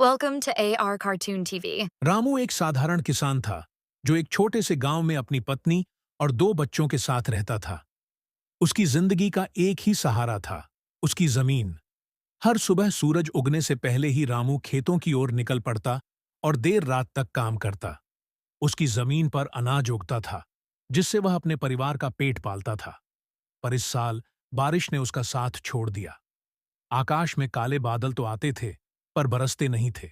Welcome to AR Cartoon TV. Ramu एक साधारण किसान था जो एक छोटे से गांव में अपनी पत्नी और दो बच्चों के साथ रहता था। उसकी जिंदगी का एक ही सहारा था, उसकी जमीन। हर सुबह सूरज उगने से पहले ही रामू खेतों की ओर निकल पड़ता और देर रात तक काम करता। उसकी जमीन पर अनाज उगता था, जिससे वह अपने परिवार का पेट पालता था। पर इस साल बारिश ने उसका साथ छोड़ दिया। आकाश में काले बादल तो आते थे, पर बरसते नहीं थे।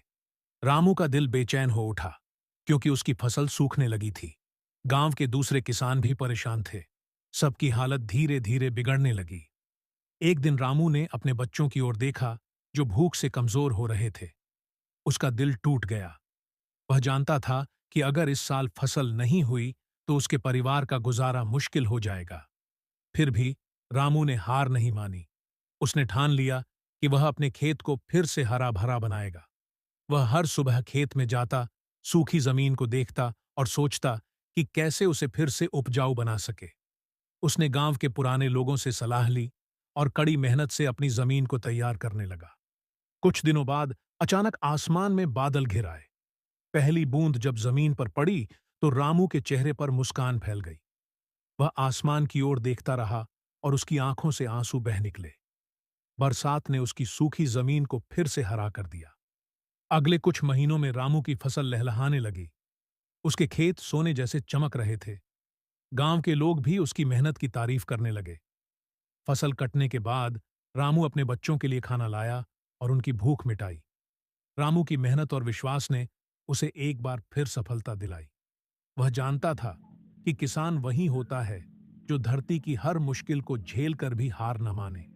रामू का दिल बेचैन हो उठा, क्योंकि उसकी फसल सूखने लगी थी। गांव के दूसरे किसान भी परेशान थे। सबकी हालत धीरे धीरे बिगड़ने लगी। एक दिन रामू ने अपने बच्चों की ओर देखा, जो भूख से कमजोर हो रहे थे। उसका दिल टूट गया। वह जानता था कि अगर इस साल फसल नहीं हुई तो उसके परिवार का गुजारा मुश्किल हो जाएगा। फिर भी रामू ने हार नहीं मानी। उसने ठान लिया कि वह अपने खेत को फिर से हरा भरा बनाएगा। वह हर सुबह खेत में जाता, सूखी जमीन को देखता और सोचता कि कैसे उसे फिर से उपजाऊ बना सके। उसने गांव के पुराने लोगों से सलाह ली और कड़ी मेहनत से अपनी जमीन को तैयार करने लगा। कुछ दिनों बाद अचानक आसमान में बादल घिर आए। पहली बूंद जब जमीन पर पड़ी तो रामू के चेहरे पर मुस्कान फैल गई। वह आसमान की ओर देखता रहा और उसकी आंखों से आंसू बह निकले। बरसात ने उसकी सूखी जमीन को फिर से हरा कर दिया। अगले कुछ महीनों में रामू की फसल लहलहाने लगी। उसके खेत सोने जैसे चमक रहे थे। गांव के लोग भी उसकी मेहनत की तारीफ करने लगे। फसल कटने के बाद रामू अपने बच्चों के लिए खाना लाया और उनकी भूख मिटाई। रामू की मेहनत और विश्वास ने उसे एक बार फिर सफलता दिलाई। वह जानता था कि किसान वही होता है जो धरती की हर मुश्किल को झेल कर भी हार न माने।